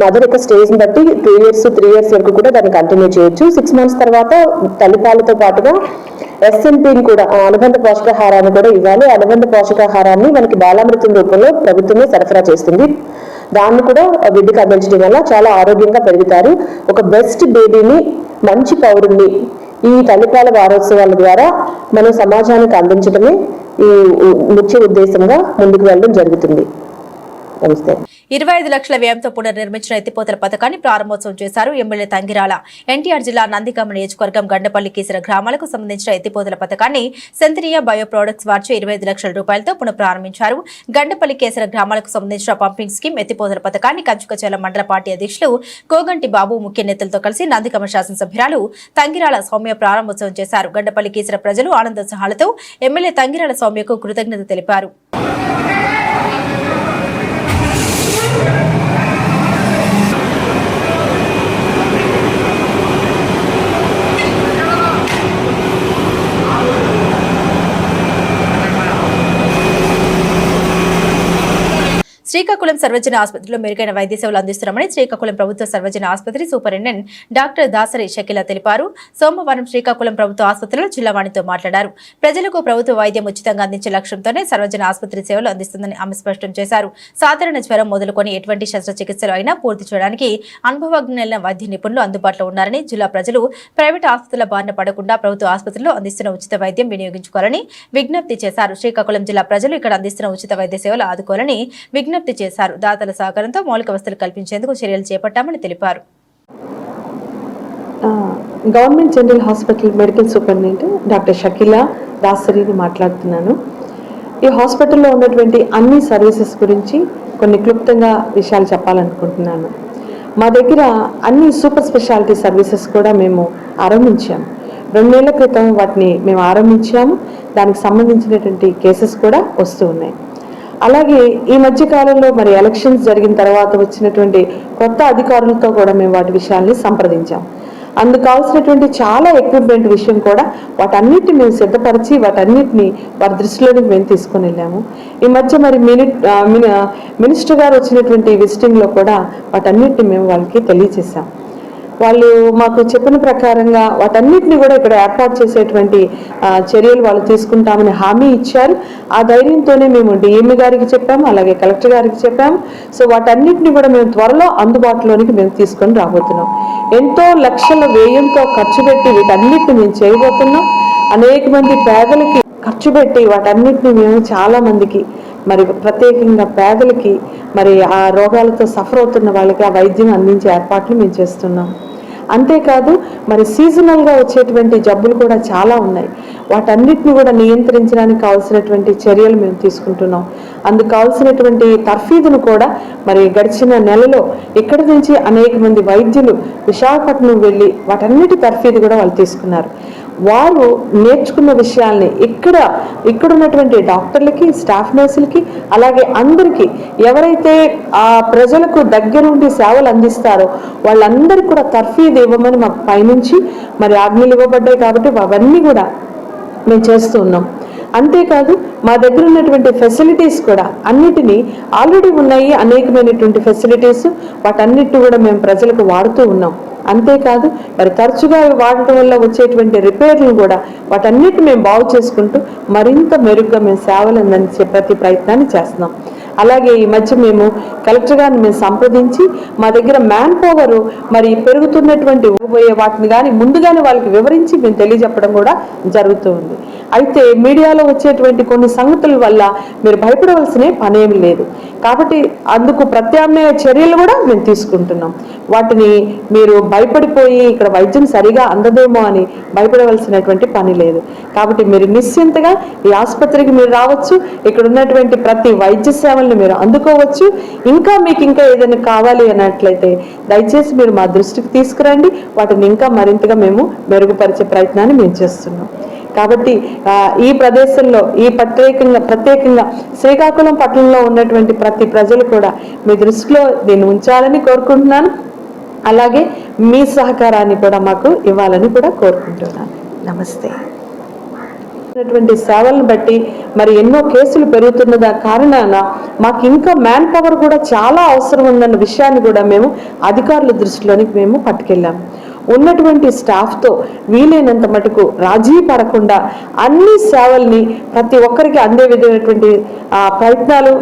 మదర్ యొక్క స్టేజ్ ని బట్టి 2 years 3 years వరకు కూడా దాన్ని కంటిన్యూ చేయొచ్చు. 6 months తర్వాత తల్లిపాలతో పాటుగా ఎస్ఎన్పిని కూడా, అనుబంధ పోషకాహారాన్ని కూడా ఇవ్వాలి. అనుబంధ పోషకాహారాన్ని మనకి బాలామృతం రూపంలో ప్రభుత్వమే సరఫరా చేస్తుంది. దాన్ని కూడా బిడ్డకు అందించడం వల్ల చాలా ఆరోగ్యంగా పెరుగుతారు. ఒక బెస్ట్ బేబీని, మంచి పౌరుల్ని ఈ తల్లిపాల వారోత్సవాల ద్వారా మనం సమాజానికి అందించడమే ఈ ముఖ్య ఉద్దేశంగా ముందుకు వెళ్ళడం జరుగుతుంది. నమస్తే. 25 లక్షల వ్యయంతో పునర్నిర్మించిన ఎత్తిపోతల పథకాన్ని ప్రారంభోత్సవం చేశారు ఎమ్మెల్యే తంగిరాల. ఎన్టీఆర్ జిల్లా నందిగామ నియోజకవర్గం గండపల్లి కీసర గ్రామాలకు సంబంధించిన ఎత్తిపోతల పథకాన్ని సెంథినియా బయో ప్రొడక్ట్స్ వారిచే 25 లక్షల రూపాయలతో పునః ప్రారంభించారు. గండపల్లి కేసర గ్రామాలకు సంబంధించిన పంపింగ్ స్కీమ్ ఎత్తిపోతల పథకాన్ని కంచుకచర్ల మండల పార్టీ అధ్యక్షులు కోగంటి బాబు ముఖ్య నేతలతో కలిసి నందిగామ శాసనసభ్యురాలు తంగిరాల సౌమ్య ప్రారంభోత్సవం చేశారు. గండపల్లి కీసర ప్రజలు ఆనందోత్సాహాలతో ఎమ్మెల్యే తంగిరాల సౌమ్యకు కృతజ్ఞత తెలిపారు. శ్రీకాకుళం సర్వజన ఆసుపత్రిలో మెరుగైన వైద్య సేవలు అందిస్తున్నామని శ్రీకాకుళం ప్రభుత్వ సర్వజన ఆసుపత్రి సూపరింటెండెంట్ డాక్టర్ దాసరి షకీల తెలిపారు. సోమవారం శ్రీకాకుళం ప్రభుత్వ ఆసుపత్రిలో జిల్లావాణితో మాట్లాడారు. ప్రజలకు ప్రభుత్వ వైద్యం ఉచితంగా అందించే లక్ష్యంతోనే సర్వజన ఆసుపత్రి సేవలు అందిస్తుందని ఆమె స్పష్టం చేశారు. సాధారణ జ్వరం మొదలుకొని ఎటువంటి శస్త్రచికిత్సలు అయినా పూర్తి చేయడానికి అనుభవజ్ఞులైన వైద్య నిపుణులు అందుబాటులో ఉన్నారని, జిల్లా ప్రజలు ప్రైవేటు ఆసుపత్రుల బారిన పడకుండా ప్రభుత్వ ఆసుపత్రిలో అందిస్తున్న ఉచిత వైద్యం వినియోగించుకోవాలని విజ్ఞప్తి చేశారు. శ్రీకాకుళం జిల్లా ప్రజలు ఇక్కడ అందిస్తున్న ఉచిత వైద్య సేవలు ఆదుకోవాలని విజ్ఞప్తి చేశారు. దాతల సహకారంతో మౌలిక వసతులు కల్పించేందుకు చర్యలు చేపట్టామని తెలిపారు. Government general hospital medical superintendent doctor Shakila దాసరిని మాట్లాడుతున్నాను. ఈ హాస్పిటల్లో ఉన్నటువంటి అన్ని సర్వీసెస్ గురించి కొన్ని క్లుప్తంగా విషయాలు చెప్పాలనుకుంటున్నాను. మా దగ్గర అన్ని సూపర్ స్పెషాలిటీ సర్వీసెస్ కూడా మేము ఆరంభించాము. 2 నెలల క్రితం వాటిని మేము ఆరంభించాము. దానికి సంబంధించినటువంటి కేసెస్ కూడా వస్తూ ఉన్నాయి. అలాగే ఈ మధ్య కాలంలో మరి ఎలక్షన్స్ జరిగిన తర్వాత వచ్చినటువంటి కొత్త అధికారులతో కూడా మేము వాటి విషయాల్ని సంప్రదించాం. అందుకు కావాల్సినటువంటి చాలా ఎక్విప్మెంట్ విషయం కూడా వాటన్నిటిని మేము సిద్ధపరిచి వాటన్నిటిని వారి దృష్టిలోనికి మేము తీసుకొని వెళ్ళాము. ఈ మధ్య మరి మినిస్టర్ గారు వచ్చినటువంటి విజిటింగ్లో కూడా వాటన్నిటిని మేము వాళ్ళకి తెలియజేశాం. వాళ్ళు మాకు చెప్పిన ప్రకారంగా వాటన్నిటిని కూడా ఇక్కడ ఏర్పాటు చేసేటువంటి చర్యలు వాళ్ళు తీసుకుంటామని హామీ ఇచ్చారు. ఆ ధైర్యంతోనే మేము డిఎంఈ గారికి చెప్పాము, అలాగే కలెక్టర్ గారికి చెప్పాము. సో వాటన్నిటిని కూడా మేము త్వరలో అందుబాటులోనికి మేము తీసుకొని రాబోతున్నాం. ఎంతో లక్షల వ్యయంతో ఖర్చు పెట్టి వీటన్నిటిని మేము చేయబోతున్నాం. అనేక మంది పేదలకి ఖర్చు పెట్టి వాటన్నిటిని మేము చాలా మందికి మరి ప్రత్యేకంగా పేదలకి మరి ఆ రోగాలతో సఫర్ అవుతున్న వాళ్ళకి ఆ వైద్యం అందించే ఏర్పాట్లు మేము చేస్తున్నాం. అంతేకాదు మరి సీజనల్గా వచ్చేటువంటి జబ్బులు కూడా చాలా ఉన్నాయి. వాటన్నిటిని కూడా నియంత్రించడానికి కావాల్సినటువంటి చర్యలు మేము తీసుకుంటున్నాం. అందుకు కావాల్సినటువంటి తర్ఫీదును కూడా మరి గడిచిన నెలలో ఇక్కడి నుంచి అనేక మంది వైద్యులు విశాఖపట్నం వెళ్ళి వాటన్నిటి తర్ఫీదు కూడా వాళ్ళు తీసుకున్నారు. వారు నేర్చుకున్న విషయాల్ని ఇక్కడ ఉన్నటువంటి డాక్టర్లకి, స్టాఫ్ నర్సులకి, అలాగే అందరికీ ఎవరైతే ఆ ప్రజలకు దగ్గరుండి సేవలు అందిస్తారో వాళ్ళందరికీ కూడా తర్ఫీదు ఇవ్వమని మాకు పైనుంచి మరి ఆజ్ఞలు ఇవ్వబడ్డాయి. కాబట్టి అవన్నీ కూడా మేము చేస్తూ ఉన్నాం. అంతేకాదు మా దగ్గర ఉన్నటువంటి ఫెసిలిటీస్ కూడా అన్నిటినీ ఆల్రెడీ ఉన్నాయి, అనేకమైనటువంటి ఫెసిలిటీస్, వాటన్నిటిని కూడా మేము ప్రజలకు వాడుతూ ఉన్నాం. అంతేకాదు మరి తరచుగా వాడటం వల్ల వచ్చేటువంటి రిపేర్లు కూడా వాటన్నిటిని మేము బాగు చేసుకుంటూ మరింత మెరుగ్గా మేము సేవలు అందించే ప్రతి ప్రయత్నాన్ని చేస్తున్నాం. అలాగే ఈ మధ్య మేము కలెక్టర్ గారిని మేము సంప్రదించి మా దగ్గర మ్యాన్ పవర్ మరి పెరుగుతున్నటువంటి పోయే వాటిని కానీ ముందుగానే వాళ్ళకి వివరించి మేము తెలియజెప్పడం కూడా జరుగుతూ ఉంది. అయితే మీడియాలో వచ్చేటువంటి కొన్ని సంగతుల వల్ల మీరు భయపడవలసిన పనేమి లేదు. కాబట్టి అందుకు ప్రత్యామ్నాయ చర్యలు కూడా మేము తీసుకుంటున్నాం. వాటిని మీరు భయపడిపోయి ఇక్కడ వైద్యం సరిగా అందదేమో అని భయపడవలసినటువంటి పని లేదు. కాబట్టి మీరు నిశ్చింతగా ఈ ఆసుపత్రికి మీరు రావచ్చు, ఇక్కడ ఉన్నటువంటి ప్రతి వైద్య సేవలను మీరు అందుకోవచ్చు. మీకు ఇంకా ఏదైనా కావాలి అన్నట్లయితే దయచేసి మీరు మా దృష్టికి తీసుకురండి. వాటిని ఇంకా మరింతగా మేము మెరుగుపరిచే ప్రయత్నాన్ని మేము చేస్తున్నాం. కాబట్టి ఈ ప్రదేశంలో ఈ ప్రత్యేకంగా శ్రీకాకుళం పట్టణంలో ఉన్నటువంటి ప్రతి ప్రజలు కూడా మీ దృష్టిలో దీన్ని ఉంచాలని కోరుకుంటున్నాను. అలాగే మీ సహకారాన్ని కూడా మాకు ఇవ్వాలని కూడా కోరుకుంటున్నాను. నమస్తే. సేవలను బట్టి మరి ఎన్నో కేసులు పెరుగుతున్న కారణాన మాకు ఇంకా మ్యాన్ పవర్ కూడా చాలా అవసరం ఉందన్న విషయాన్ని కూడా మేము అధికారుల దృష్టిలోనికి మేము పట్టుకెళ్ళాము. ఉన్నటువంటి స్టాఫ్తో వీలైనంత మటుకు రాజీ పడకుండా అన్ని సేవల్ని ప్రతి ఒక్కరికి అందే విధమైనటువంటి ప్రయత్నాలు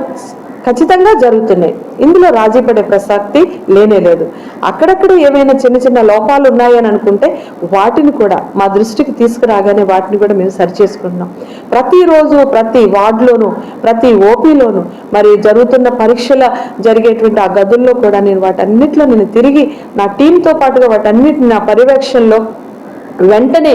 ఖచ్చితంగా జరుగుతున్నాయి. ఇందులో రాజీ పడే ప్రసక్తి లేనేలేదు. అక్కడక్కడ ఏమైనా చిన్న లోపాలు ఉన్నాయని అనుకుంటే వాటిని కూడా మా దృష్టికి తీసుకురాగానే వాటిని కూడా మేము సరిచేసుకుంటున్నాం. ప్రతిరోజు ప్రతి వార్డులోనూ ప్రతి ఓపీలోనూ మరి జరుగుతున్న పరీక్షల జరిగేటువంటి ఆ గదుల్లో కూడా నేను వాటన్నిటిలో తిరిగి నా టీంతో పాటుగా వాటన్నిటిని నా పర్యవేక్షణలో వెంటనే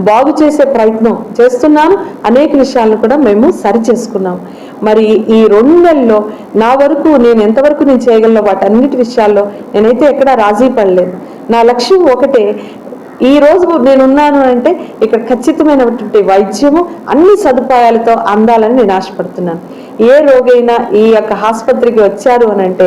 బాగు చేసే ప్రయత్నం చేస్తున్నాను. అనేక విషయాలను కూడా మేము సరి చేసుకున్నాం. మరి ఈ 2 నెలల్లో నా వరకు నేను ఎంతవరకు నేను చేయగలను వాటన్నిటి విషయాల్లో నేనైతే ఎక్కడా రాజీ పడలేదు. నా లక్ష్యం ఒకటే, ఈ రోజు నేనున్నాను అంటే ఇక్కడ ఖచ్చితమైనటువంటి వైద్యము అన్ని సదుపాయాలతో అందాలని నేను ఆశపడుతున్నాను. ఏ రోగైనా ఈ యొక్క ఆసుపత్రికి వచ్చారు అని అంటే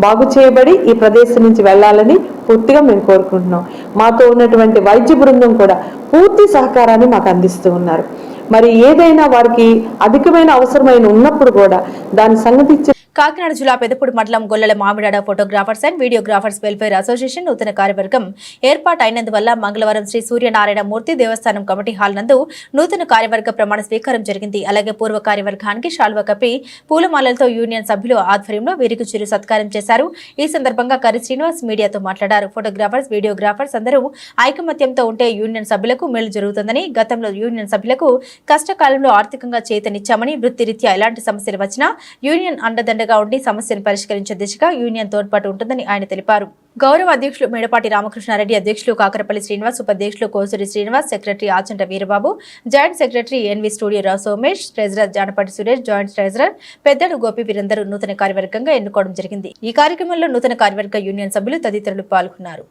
బాగు చేయబడి ఈ ప్రదేశం నుంచి వెళ్ళాలని పూర్తిగా మేము కోరుకుంటున్నాం. మాతో ఉన్నటువంటి వైద్య బృందం కూడా పూర్తి సహకారాన్ని మాకు అందిస్తూ ఉన్నారు. మరి ఏదైనా వారికి అధికమైన అవసరమైన ఉన్నప్పుడు కూడా దాని సంగతి కాకినాడ జిల్లా పెదపూడి మండలం Gollala Mamidada photographers and videographers welfare association నూతన కార్యవర్గం ఏర్పాటైనందువల్ల మంగళవారం శ్రీ సూర్యనారాయణ మూర్తి దేవస్థానం కమిటీ హాల్ నందు నూతన కార్యవర్గ ప్రమాణ స్వీకారం జరిగింది. అలాగే పూర్వ కార్యవర్గానికి శాల్వా కప్పి పూలమాలలతో యూనియన్ సభ్యులు ఆధ్వర్యంలో వీరికి చిరు సత్కారం చేశారు. ఈ సందర్భంగా కరి శ్రీనివాస్ మీడియాతో మాట్లాడారు. ఫోటోగ్రాఫర్స్, వీడియోగ్రాఫర్స్ అందరూ ఐకమత్యంతో ఉంటే యూనియన్ సభ్యులకు మేలు జరుగుతుందని, గతంలో యూనియన్ సభ్యులకు కష్టకాలంలో ఆర్థికంగా చేతనిచ్చామని, వృత్తిరీత్యా ఎలాంటి సమస్యలు వచ్చినా యూనియన్ అండదండగా ఉండి సమస్యను పరిష్కరించే దిశగా యూనియన్ తోడ్పాటు ఉంటుందని ఆయన తెలిపారు. గౌరవ అధ్యక్షులు మేడపాటి రామకృష్ణారెడ్డి, అధ్యక్షులు కాకరపల్లి శ్రీనివాస్, ఉపాధ్యక్షులు Kosuri Srinivas, secretary Achanta Veerababu, joint secretary NV studio Rao Somesh, treasurer Janapati Suresh, joint treasurer Peddadu Gopi వీరందరూ నూతన కార్యవర్గంగా ఎన్నుకోవడం జరిగింది. ఈ కార్యక్రమంలో నూతన కార్యవర్గ యూనియన్ సభ్యులు తదితరులు పాల్గొన్నారు.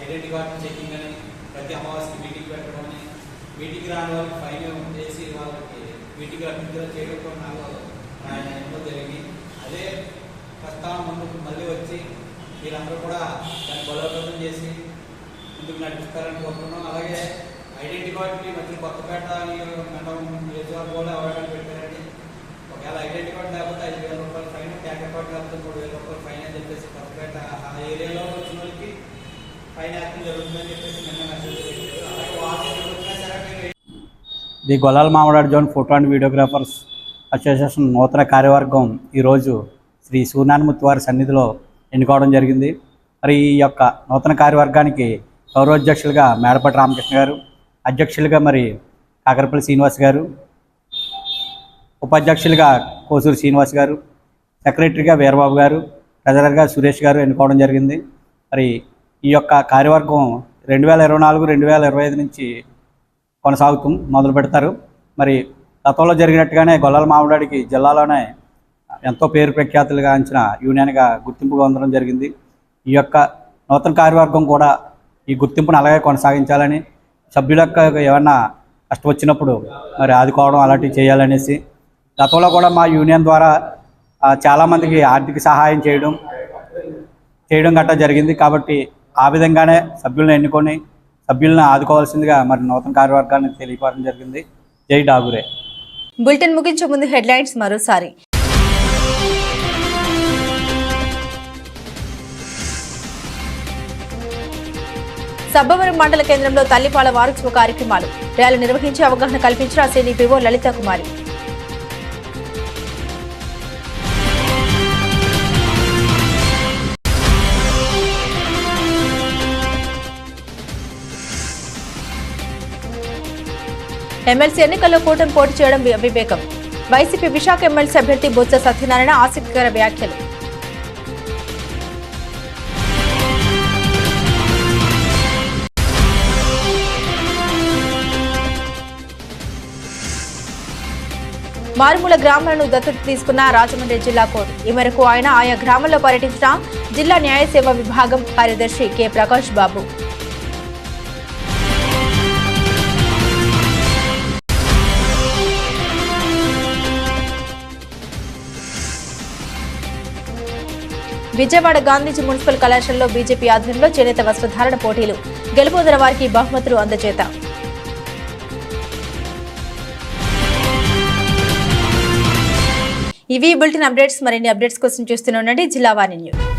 ఐడెంటిటీ కార్డు చెకింగ్ అని, ప్రతి అమావాస్యకి మీటింగ్ పెట్టడం అని, మీటింగ్ రాని వాళ్ళకి ఫైన్ వేసి వాళ్ళకి మీటింగ్ అభ్యర్థులు చేయడంతో నాకు ఆయన ఎంతో జరిగింది. అదే ప్రస్థానం ముందుకు మళ్ళీ వచ్చి మీరందరూ కూడా దాన్ని బలోపేతం చేసి ముందుకు నడిపిస్తారని కోరుతున్నాం. అలాగే ఐడెంటిటీ కార్డుకి మధ్య కొత్తపేట నియోజకవర్గం కూడా అవగాహన పెట్టారండి. ఒకవేళ ఐడెంటిటీ కార్డు లేకపోతే 5,000 రూపాయలు ఫైన్, ట్యాక్టర్ కార్డు లేకపోతే 3,000 రూపాయలు ఫైన్ అని చెప్పేసి కొత్తపేట ఆ ఏరియాలో వచ్చిన వాళ్ళకి the Gollala Mamidada zone photo and videographers association నూతన కార్యవర్గం ఈరోజు శ్రీ సూర్యనారాయణమూర్తి వారి సన్నిధిలో ఎన్నుకోవడం జరిగింది. మరి ఈ యొక్క నూతన కార్యవర్గానికి గౌరవాధ్యక్షులుగా మేడపాటి రామకృష్ణ గారు, అధ్యక్షులుగా మరి కాకరపల్లి శ్రీనివాస్ గారు, ఉపాధ్యక్షులుగా కోసూరు శ్రీనివాస్ గారు, సెక్రటరీగా వీరబాబు గారు, ట్రెజరర్గా సురేష్ గారు ఎన్నుకోవడం జరిగింది. మరి ఈ యొక్క కార్యవర్గం 2024-2025 నుంచి మొదలు పెడతారు. మరి గతంలో జరిగినట్టుగానే గొల్లాల మామిడాడికి జిల్లాలోనే ఎంతో పేరు ప్రఖ్యాతులుగాంచిన యూనియన్గా గుర్తింపు పొందడం జరిగింది. ఈ యొక్క నూతన కార్యవర్గం కూడా ఈ గుర్తింపును అలాగే కొనసాగించాలని, సభ్యులకు ఏమన్నా కష్టం వచ్చినప్పుడు మరి ఆదుకోవడం అలాంటివి చేయాలనేసి, గతంలో కూడా మా యూనియన్ ద్వారా చాలామందికి ఆర్థిక సహాయం చేయడం గట్టా జరిగింది. కాబట్టి ఆ విధంగానే సభ్యులను ఎన్నుకొని సభ్యులను ఆదుకోవాల్సిందిగా మరి నూతన కార్యవర్గాన్ని తెలియపరచడం జరిగింది. జై డాగురే. బులెటిన్ ముగించే ముందు హెడ్లైన్స్ మరోసారి. సబ్బవరం మండల కేంద్రంలో తల్లిపాల వారోత్సవ కార్యక్రమాలు, ర్యాలీ నిర్వహించి అవగాహన కల్పించిన సిడిపిఓ లలితా కుమారి. ఎమ్మెల్సీ ఎన్నికల్లో కూటమి పోటీ చేయడం అవివేకం, వైసీపీ విశాఖ ఎమ్మెల్సీ అభ్యర్థి బొత్స సత్యనారాయణ ఆసక్తికర వ్యాఖ్యలు. మారుమూల గ్రామాలను దత్తత తీసుకున్న రాజమండ్రి జిల్లా కోర్టు. ఈ మేరకు ఆయన ఆయా గ్రామాల్లో పర్యటించిన జిల్లా న్యాయ సేవా విభాగం కార్యదర్శి కె ప్రకాష్ బాబు. విజయవాడ గాంధీజీ మున్సిపల్ కళాశాలలో బీజేపీ ఆధ్వర్యంలో చేనేత వస్త్రధారణ పోటీలు, గెలుపొందిన వారికి బహుమతులు అందజేత. ఇవి బులెటిన్ అప్డేట్స్. మరిన్ని అప్డేట్స్ కోసం చూస్తూనే ఉండండి జిల్లా వాణి న్యూస్.